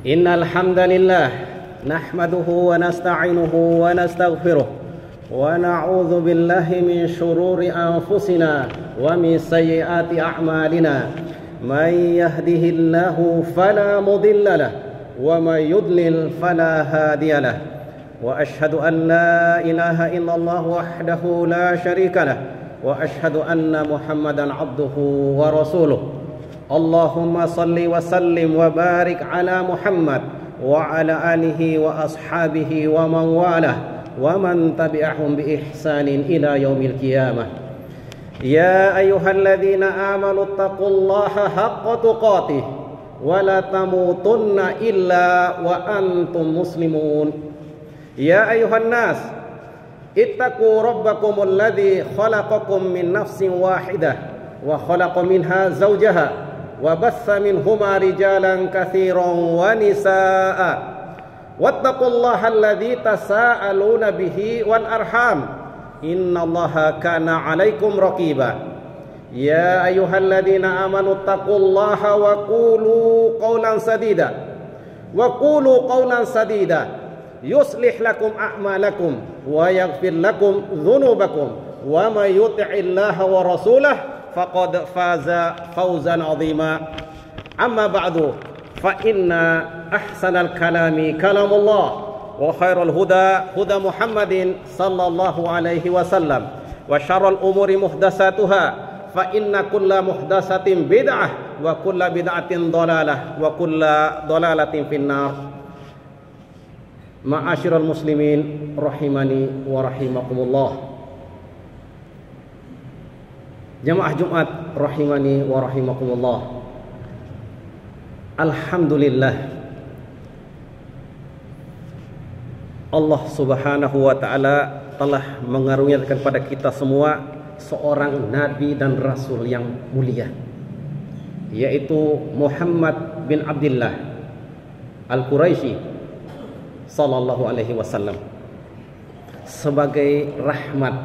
Innal hamdalillah nahmaduhu wa nasta'inuhu wa nastaghfiruh wa na'udzu billahi min shururi anfusina wa min sayyiati a'malina. Man yahdihillahu fala mudilla lahu wa man yudlil fala hadiya lahu. Wa ashhadu an la ilaha illallah wahdahu la syarika lahu wa ashhadu anna Muhammadan abduhu wa rasuluh. Allahumma salli wa sallim wa barik ala Muhammad wa ala alihi wa ashabihi wa man walah wa man tabi'ahum bi ihsanin ila yaumil qiyamah. Ya ayyuhalladzina amanu taqullaha haqqa tuqatih wa la tamutunna illa wa antum muslimun. Ya ayyuhan nas ittaqu rabbakumul ladzi khalaqakum min nafsin wahidah wa khalaqa minha zawjaha wa bassa minhuma rijalan katsiran wa nisaa'a wattaqullaha alladzi tasaaluna bihi wal arham innallaha kana 'alaikum raqiba. Ya ayyuhalladzina amanu taqullaha wa qulu qawlan sadida yuslih lakum a'malakum wa yaghfir lakum dhunubakum wa may yuti'illaha wa rasulahu faqad faza fawzan 'azima. Amma ba'du, fa inna ahsanal kalami kalamullah wa khairal huda huda Muhammadin sallallahu alaihi wasallam wa syarrul umuri muhdatsatuha fa inna kulla muhdatsatin bid'ah wa kulla bid'atin dhalalah wa kulla dhalalatin finnar. Ma'asyiral muslimin rahimani wa rahimakumullah. Jamaah Jumat rahimani wa rahimakumullah. Alhamdulillah, Allah subhanahu wa ta'ala telah mengaruniakan kepada kita semua seorang nabi dan rasul yang mulia, yaitu Muhammad bin Abdullah Al-Quraisy sallallahu alaihi wasallam, sebagai rahmat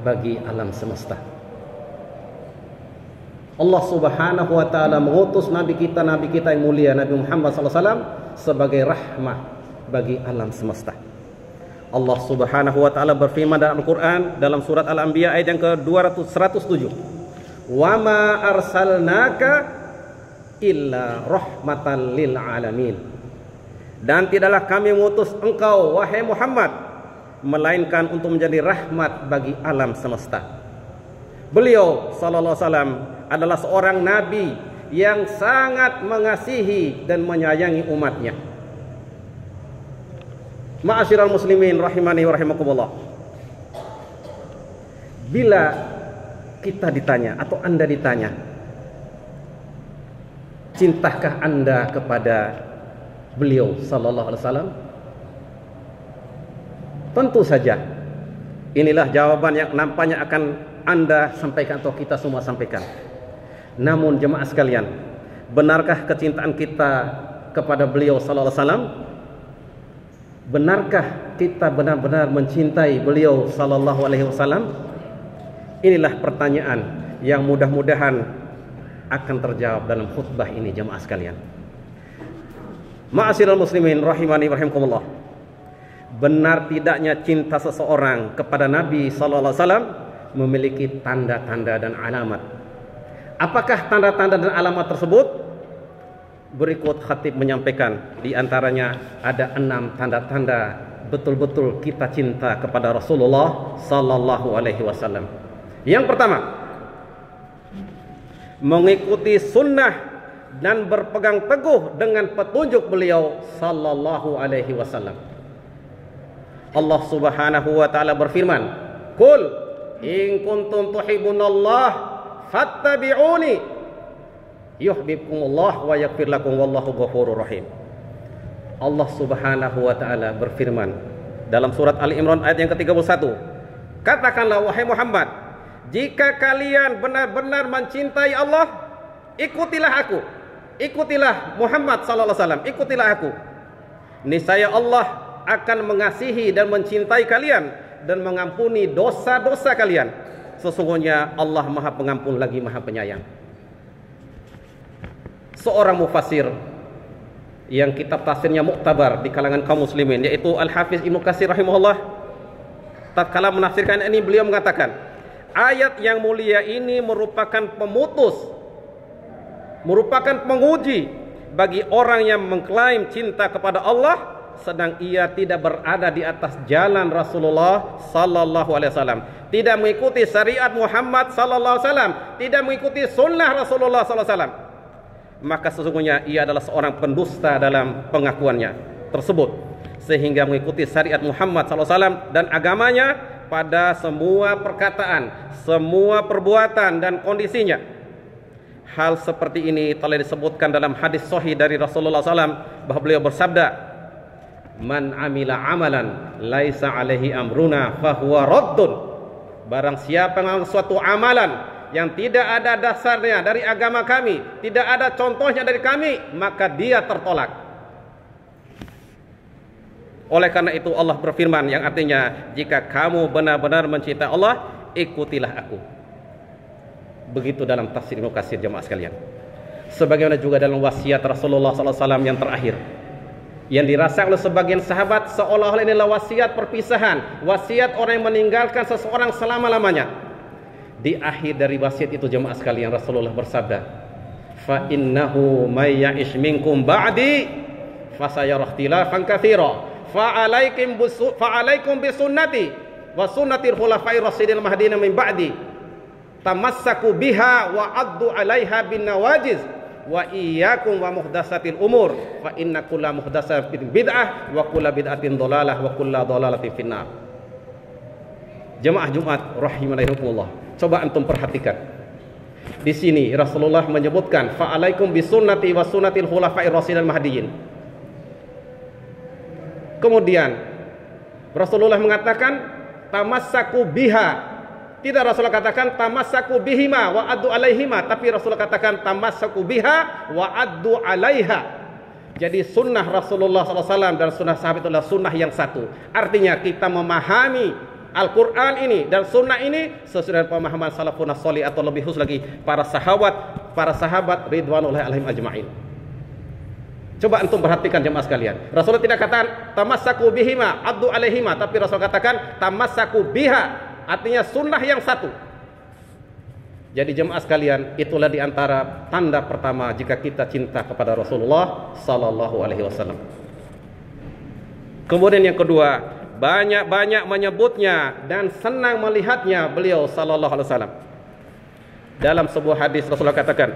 bagi alam semesta. Allah subhanahu wa ta'ala mengutus nabi kita yang mulia, Nabi Muhammad sallallahu alaihi wasallam, sebagai rahmat bagi alam semesta. Allah subhanahu wa ta'ala berfirman dalam Al-Quran, dalam surat Al-Anbiya ayat yang ke-107, wa ma arsalnaka illa rahmatan lil alamin. Dan tidaklah kami mengutus engkau wahai Muhammad melainkan untuk menjadi rahmat bagi alam semesta. Beliau sallallahu alaihi wasallam adalah seorang nabi yang sangat mengasihi dan menyayangi umatnya. Ma'asyiral muslimin rahimani wa rahimakumullah. Bila kita ditanya atau Anda ditanya, cintakah Anda kepada beliau sallallahu alaihi wasallam? Tentu saja inilah jawaban yang nampaknya akan Anda sampaikan atau kita semua sampaikan. Namun jemaah sekalian, benarkah kecintaan kita kepada beliau sallallahu alaihi wasallam? Benarkah kita benar-benar mencintai beliau sallallahu alaihi wasallam? Inilah pertanyaan yang mudah-mudahan akan terjawab dalam khutbah ini jemaah sekalian. Ma'asyiral muslimin rahimani wa rahimakumullah. Benar tidaknya cinta seseorang kepada Nabi sallallahu alaihi wasallam memiliki tanda-tanda dan alamat. Apakah tanda-tanda dan alamat tersebut? Berikut khatib menyampaikan, di antaranya ada 6 tanda-tanda betul-betul kita cinta kepada Rasulullah sallallahu alaihi wasallam. Yang pertama, mengikuti sunnah dan berpegang teguh dengan petunjuk beliau sallallahu alaihi wasallam. Allah subhanahu wa ta'ala berfirman, "Qul in kuntum tuhibbunallah fattabi'uni yuhibbukumullah wa yaghfir lakum wallahu ghafurur rahim." Allah subhanahu wa ta'ala berfirman dalam surat Ali Imran ayat yang ke-31, katakanlah wahai Muhammad, jika kalian benar-benar mencintai Allah, ikutilah aku, ikutilah Muhammad sallallahu alaihi wasallam, ikutilah aku. Niscaya Allah akan mengasihi dan mencintai kalian dan mengampuni dosa-dosa kalian. Sesungguhnya Allah Maha Pengampun lagi Maha Penyayang. Seorang mufassir yang kitab tafsirnya muktabar di kalangan kaum muslimin, yaitu Al-Hafiz Ibnu Katsir rahimahullah. Tatkala menafsirkan ini, beliau mengatakan, ayat yang mulia ini merupakan pemutus, merupakan penguji bagi orang yang mengklaim cinta kepada Allah sedang ia tidak berada di atas jalan Rasulullah sallallahu alaihi wasallam, tidak mengikuti syariat Muhammad sallallahu alaihi wasallam, tidak mengikuti sunnah Rasulullah sallallahu alaihi wasallam, maka sesungguhnya ia adalah seorang pendusta dalam pengakuannya tersebut, sehingga mengikuti syariat Muhammad sallallahu alaihi wasallam dan agamanya pada semua perkataan, semua perbuatan dan kondisinya. Hal seperti ini telah disebutkan dalam hadis sahih dari Rasulullah SAW bahwa beliau bersabda, man amila amalan laisa alaihi amruna fahuwa raddun. Barang siapa yang melakukan suatu amalan yang tidak ada dasarnya dari agama kami, tidak ada contohnya dari kami, maka dia tertolak. Oleh karena itu Allah berfirman yang artinya, jika kamu benar-benar mencintai Allah, ikutilah aku. Begitu dalam tafsir Ibnu Katsir, jemaah sekalian. Sebagaimana juga dalam wasiat Rasulullah SAW yang terakhir, yang dirasakan oleh sebagian sahabat seolah-olah inilah wasiat perpisahan, wasiat orang yang meninggalkan seseorang selama-lamanya. Di akhir dari wasiat itu, jemaah sekalian, Rasulullah bersabda, fa innahu may ya'ish minkum ba'di fasayara ikhtilafan katsira fa alaikum bisunnati wa sunnatil khulafa'ir rasyidin mahdiyyin min ba'di tamassaku biha wa addu 'alaiha bin nawajiz wa iyyakum wa muhdatsatil umur fa inna kulla muhdatsatin bid'ah wa kulla bid'atin dhalalah wa kulla dhalalatin finnar. Jemaah Jumat rahimanahumullah, coba antum perhatikan. Di sini Rasulullah menyebutkan fa alaikum bisunnati wa sunnatil khulafa'ir rasyidin mahdiyyin. Kemudian Rasulullah mengatakan tamassaku biha. Tidak Rasulullah katakan tamassaku bihima wa addu alaihima, tapi Rasulullah katakan tamassaku biha wa addu alaiha. Jadi sunnah Rasulullah SAW dan sunnah sahabat adalah sunnah yang satu. Artinya kita memahami Al-Quran ini dan sunnah ini sesuai dengan pemahaman salafun sholih, atau lebih khusus lagi para sahabat ridwanullahi alaihim ajma'in. Coba antum perhatikan jemaah sekalian, Rasulullah tidak katakan tamassaku bihima addu alaihima, tapi Rasulullah katakan tamassaku biha, artinya sunnah yang satu. Jadi jemaah sekalian, itulah diantara tanda pertama jika kita cinta kepada Rasulullah sallallahu alaihi wasallam. Kemudian yang kedua, banyak-banyak menyebutnya dan senang melihatnya beliau sallallahu alaihi wasallam. Dalam sebuah hadis Rasulullah katakan,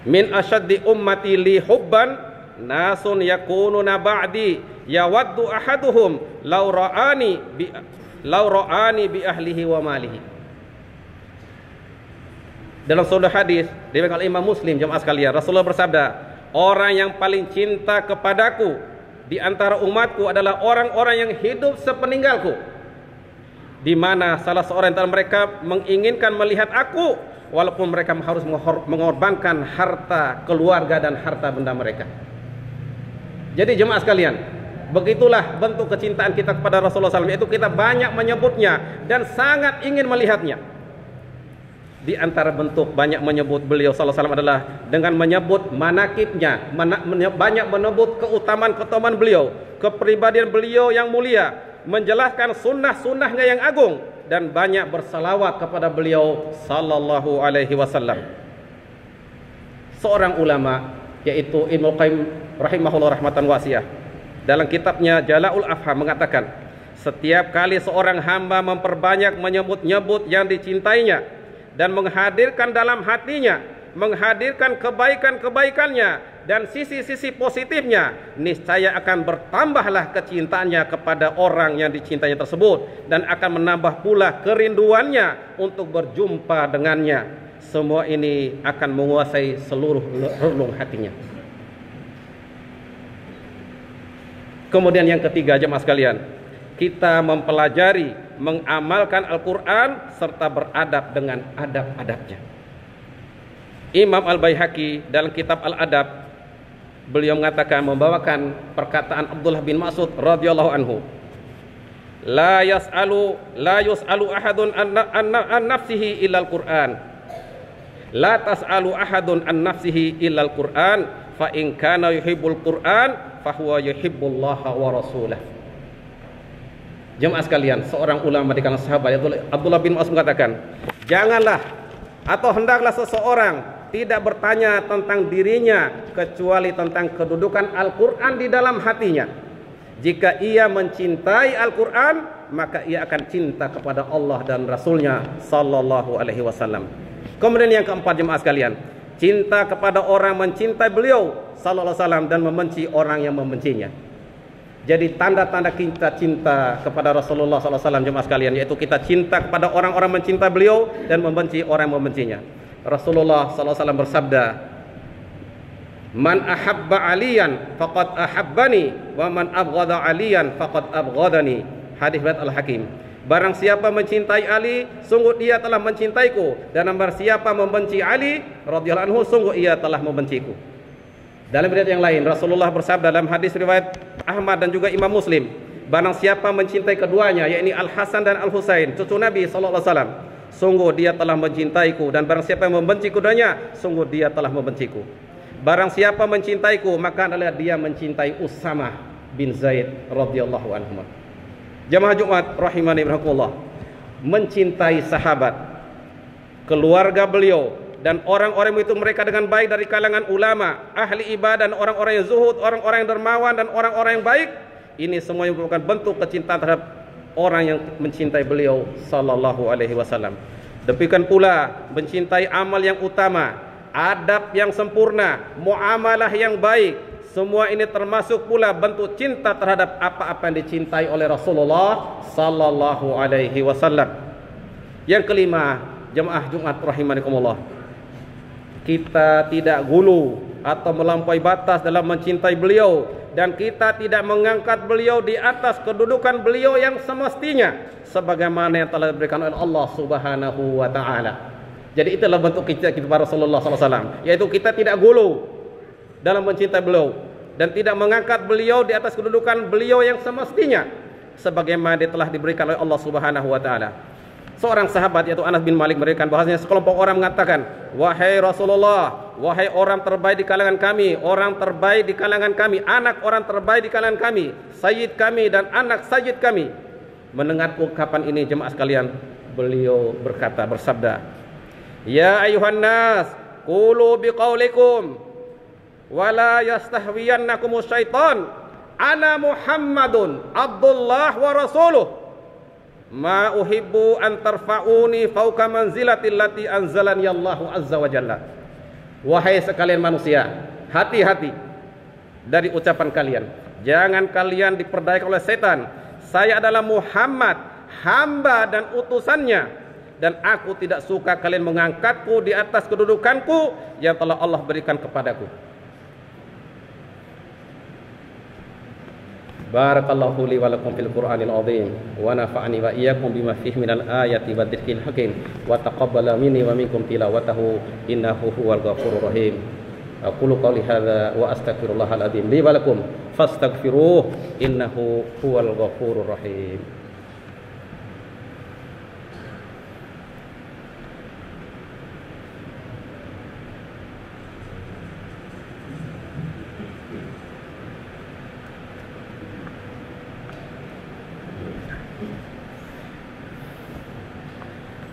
min asyaddi ummati li hubban nasun yakununa ba'di yawaddu ahaduhum law ra'ani bi ahlihi wa malihi. Dalam sebuah hadis diriwayatkan oleh Imam Muslim, jemaah sekalian, Rasulullah bersabda, orang yang paling cinta kepadaku di antara umatku adalah orang-orang yang hidup sepeninggalku, di mana salah seorang antara mereka menginginkan melihat aku walaupun mereka harus mengorbankan harta keluarga dan harta benda mereka. Jadi jemaah sekalian, begitulah bentuk kecintaan kita kepada Rasulullah SAW, yaitu kita banyak menyebutnya dan sangat ingin melihatnya. Di antara bentuk banyak menyebut beliau SAW adalah dengan menyebut manakibnya, banyak menyebut keutamaan-keutamaan beliau, kepribadian beliau yang mulia, menjelaskan sunnah-sunnahnya yang agung, dan banyak bersalawat kepada beliau sallallahu alaihi wasallam. Seorang ulama yaitu Ibnu Qayyim rahimahullah rahmatan wasi'ah, dalam kitabnya Jala'ul Afham mengatakan, setiap kali seorang hamba memperbanyak menyebut-nyebut yang dicintainya dan menghadirkan dalam hatinya, menghadirkan kebaikan-kebaikannya dan sisi-sisi positifnya, niscaya akan bertambahlah kecintaannya kepada orang yang dicintainya tersebut dan akan menambah pula kerinduannya untuk berjumpa dengannya. Semua ini akan menguasai seluruh relung hatinya. Kemudian yang ketiga jemaah sekalian, kita mempelajari, mengamalkan Al-Quran serta beradab dengan adab-adabnya. Imam Al-Baihaqi dalam kitab Al-Adab, beliau mengatakan, membawakan perkataan Abdullah bin Mas'ud radhiyallahu anhu, la yus'alu ahadun an nafsihi illa al-Qur'an. La tas'alu ahadun an nafsihi illal Qur'an, fa in kana yuhibbul Qur'an fa huwa yuhibbullaha wa rasulah. Jemaah sekalian, seorang ulama di kalangan sahabat Abdullah bin Mas'ud mengatakan, janganlah atau hendaklah seseorang tidak bertanya tentang dirinya kecuali tentang kedudukan Al-Quran di dalam hatinya. Jika ia mencintai Al-Quran, maka ia akan cinta kepada Allah dan Rasulnya sallallahu alaihi wasallam. Kemudian yang keempat, jemaah sekalian, cinta kepada orang mencintai beliau sallallahu alaihi wasallam dan membenci orang yang membencinya. Jadi tanda-tanda kita cinta kepada Rasulullah sallallahu alaihi wasallam, jemaah sekalian, yaitu kita cinta kepada orang-orang mencintai beliau dan membenci orang yang membencinya. Rasulullah sallallahu alaihi wasallam bersabda, "Man ahabba aliyan faqad ahabbani wa man abghada aliyan faqad abghadani." Hadis riwayat Al-Hakim. Barang siapa mencintai Ali, sungguh dia telah mencintaiku, dan barang siapa membenci Ali radhiyallahu anhu, sungguh ia telah membenciku. Dalam riwayat yang lain, Rasulullah bersabda dalam hadis riwayat Ahmad dan juga Imam Muslim, barang siapa mencintai keduanya, yakni Al-Hasan dan Al-Husain, cucu Nabi sallallahu alaihi wasallam, sungguh dia telah mencintaiku, dan barang siapa yang membenci keduanya, sungguh dia telah membenciku. Barang siapa mencintaiku, maka adalah dia mencintai Usamah bin Zaid radhiyallahu anhu. Jamaah Jumat rahimani rahimakumullah, mencintai sahabat, keluarga beliau, dan orang-orang itu mereka dengan baik dari kalangan ulama, ahli ibadah, dan orang-orang yang zuhud, orang-orang yang dermawan, dan orang-orang yang baik, ini semuanya merupakan bentuk kecintaan terhadap orang yang mencintai beliau sallallahu alaihi wasallam. Demikian pula mencintai amal yang utama, adab yang sempurna, muamalah yang baik, semua ini termasuk pula bentuk cinta terhadap apa-apa yang dicintai oleh Rasulullah sallallahu alaihi wasallam. Yang kelima, jemaah Jumat rahimakumullah, kita tidak gulu atau melampaui batas dalam mencintai beliau, dan kita tidak mengangkat beliau di atas kedudukan beliau yang semestinya, sebagaimana yang telah diberikan oleh Allah Subhanahu wa taala. Jadi itulah bentuk kita kepada Rasulullah sallallahu alaihi wasallam, yaitu kita tidak gulu dalam mencintai beliau dan tidak mengangkat beliau di atas kedudukan beliau yang semestinya, sebagaimana dia telah diberikan oleh Allah Subhanahu wa taala. Seorang sahabat yaitu Anas bin Malik memberikan bahasanya, sekelompok orang mengatakan, "Wahai Rasulullah, wahai orang terbaik di kalangan kami, orang terbaik di kalangan kami, anak orang terbaik di kalangan kami, sayyid kami dan anak sayyid kami." Mendengar ungkapan ini, jemaah sekalian, beliau berkata, bersabda, "Ya ayuhan nas, qulu biqaulikum wala yastahwiyannakumus syaitan, ana Muhammadun Abdullah wa rasuluh, ma uhibbu an tarfa'uni fauqa manzilatil lati anzalani Allahu azza wa jalla." Wahai sekalian manusia, hati-hati dari ucapan kalian, jangan kalian diperdayakan oleh setan. Saya adalah Muhammad, hamba dan utusannya, dan aku tidak suka kalian mengangkatku di atas kedudukanku yang telah Allah berikan kepadaku. Barakallahu li wa lakum fil Qur'anil azim, wa nafa'ani wa iyyakum bima fihi minal ayati wa dzikril hakim, wa taqabbala minni wa minkum tilawatahu innahu huwal ghafurur rahim. Aqulu qawli hadza wa astaghfirullahal azim li wa lakum fastaghfiruh innahu huwal ghafurur rahim.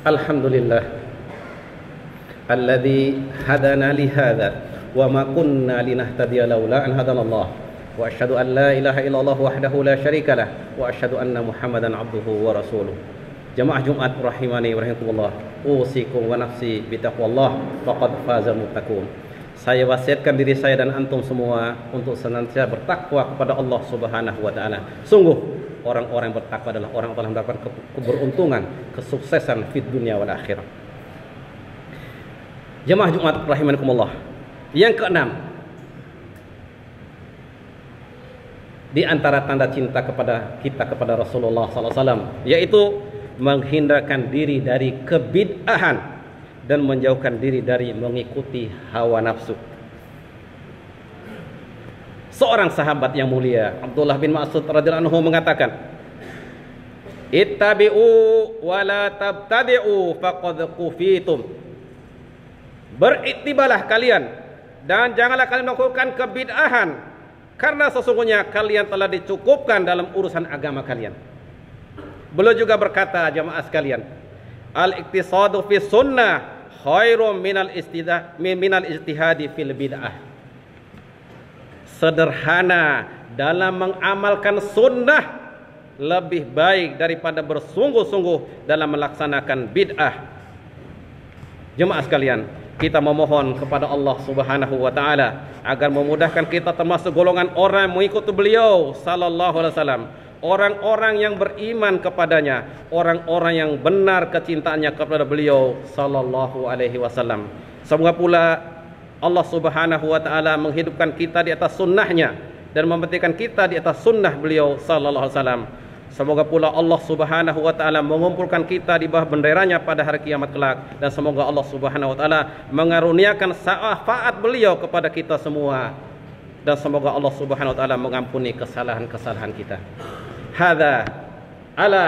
Alhamdulillah alladzi hadana li hadza wa ma kunna linahtadiya laula an hadanallah, wa asyhadu an la ilaha illallah wahdahu la syarikalah, wa asyhadu anna Muhammadan abduhu wa rasuluh. Jamaah Jumat rahimani wa rahimakumullah, usikum wa nafsi bitaqwallah faqad fazal muttaqun. Saya wasiatkan diri saya dan antum semua untuk senantiasa bertakwa kepada Allah Subhanahu wa taala. Sungguh orang-orang yang bertakwa adalah orang yang telah mendapatkan keberuntungan, kesuksesan fid dunya wal akhirah. Jemaah Jumat rahimakumullah, yang keenam di antara tanda cinta kepada kita kepada Rasulullah sallallahu alaihi wasallam, yaitu menghindarkan diri dari kebid'ahan dan menjauhkan diri dari mengikuti hawa nafsu. Seorang sahabat yang mulia, Abdullah bin Mas'ud radhiyallahu anhu, mengatakan, "Ittabi'u wa la tabtadi'u faqad kufitum." Beriktibalah kalian dan janganlah kalian melakukan kebid'ahan, karena sesungguhnya kalian telah dicukupkan dalam urusan agama kalian. Beliau juga berkata, jamaah sekalian, al-iqtisadu fi sunnah khairum minal ijtihadi fil bid'ah. Sederhana dalam mengamalkan sunnah lebih baik daripada bersungguh-sungguh dalam melaksanakan bid'ah. Jemaah sekalian, kita memohon kepada Allah Subhanahu wa taala agar memudahkan kita termasuk golongan orang yang mengikuti beliau sallallahu alaihi wasallam, orang-orang yang beriman kepadanya, orang-orang yang benar kecintaannya kepada beliau sallallahu alaihi wasallam. Semoga pula Allah Subhanahu wa taala menghidupkan kita di atas sunnahnya dan memberhentikan kita di atas sunnah beliau sallallahu alaihi wasallam. Semoga pula Allah Subhanahu wa taala mengumpulkan kita di bawah benderanya pada hari kiamat kelak, dan semoga Allah Subhanahu wa taala mengaruniakan syafaat beliau kepada kita semua, dan semoga Allah Subhanahu wa taala mengampuni kesalahan-kesalahan kita. Hadza ala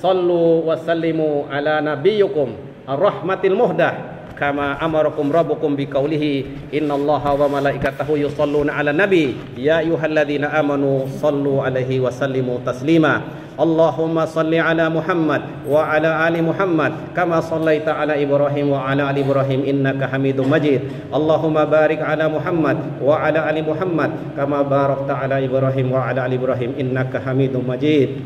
sallu wa sallimu ala nabiyyukum ar-rahmatil muhdah kama amarakum rabbukum biqaulihi innallaha wa malaikatahu yusholluna 'alan nabi ya ayyuhalladzina amanu shallu 'alaihi wa sallimu taslima. Allahumma shalli 'ala Muhammad wa 'ala ali Muhammad kama shallaita 'ala Ibrahim wa 'ala ali Ibrahim innaka Hamidum Majid. Allahumma barik 'ala Muhammad wa 'ala ali Muhammad kama barakta 'ala Ibrahim wa 'ala ali Ibrahim innaka Hamidum Majid.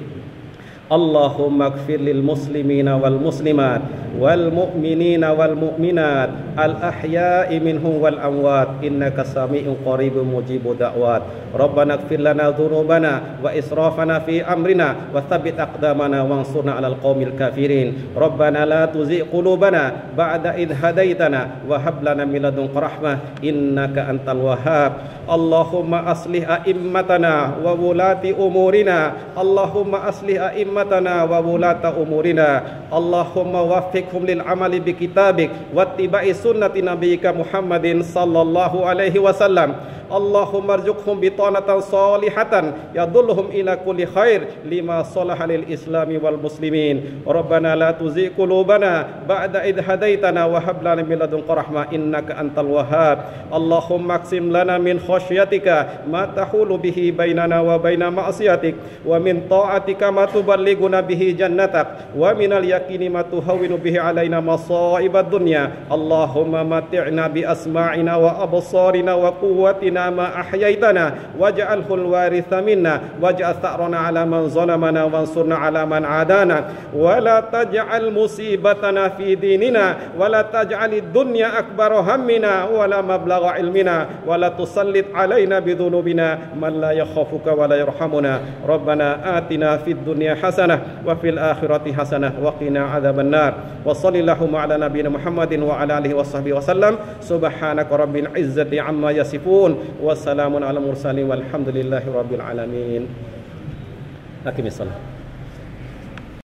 Allahumma ighfir lil muslimina wal muslimat wal mu'minina wal mu'minat al ahya'i minhum wal amwat innaka sami'un qaribun mujibud da'wat. Rabbana ighfir lana dhunubana wa israfana fi amrina wa tsabbit aqdamana wansurna 'alal qaumil kafirin. Rabbana la tuzigh qulubana ba'da idh hadaitana wa hab lana min ladunka rahmah innaka antal wahhab. Allahumma aslih a'immatana wa wulati umurina. Allahumma aslih a'immatana wa wulata umurina. Allahumma waffiqhum lil amali bi kitabik wattiba'i sunnati nabiyyika Muhammadin sallallahu alaihi wasallam. Allahumma arzuqhum bitanatan salihatan yadulluhum ila kulli khair lima salaha lil islami wal muslimin. Rabbana la tuzigh qulubana ba'da idh hadaitana wa hab lana min ladunka rahmah innaka antal wahhab. Allahumma aqsim lana min khasyatika ma tahulu bihi bainana wa baina ma'siyatik wa min ta'atika ma tuballighuna bihi jannatak wa minal yaqini ma tuhawwinu bihi alaina masa'ibad dunya. Allahumma mati'na bi asma'ina wa absarina wa quwwatina ma ahyaitana waj'alhu al-waritha minna waj'al tha'rana 'ala man zalamana wansurna 'ala man 'adana wa la taj'al musibatana fi dinina wa la taj'al ad-dunya akbara hammina wa la mablagha ilmina wa la tusallit 'alaina bi dhunubina man la yakhafuka wa la yarhamuna. Rabbana atina fid dunya hasanah wa fil akhirati hasanah wa qina 'adzaban nar. Wa sallallahu 'ala nabiyyina Muhammadin wa 'ala alihi washabbihi wasallam. Subhanaka rabbil izzati 'amma yasifun. Wassalamun ala mursalin walhamdulillahi rabbil alamin. Aqimis salat.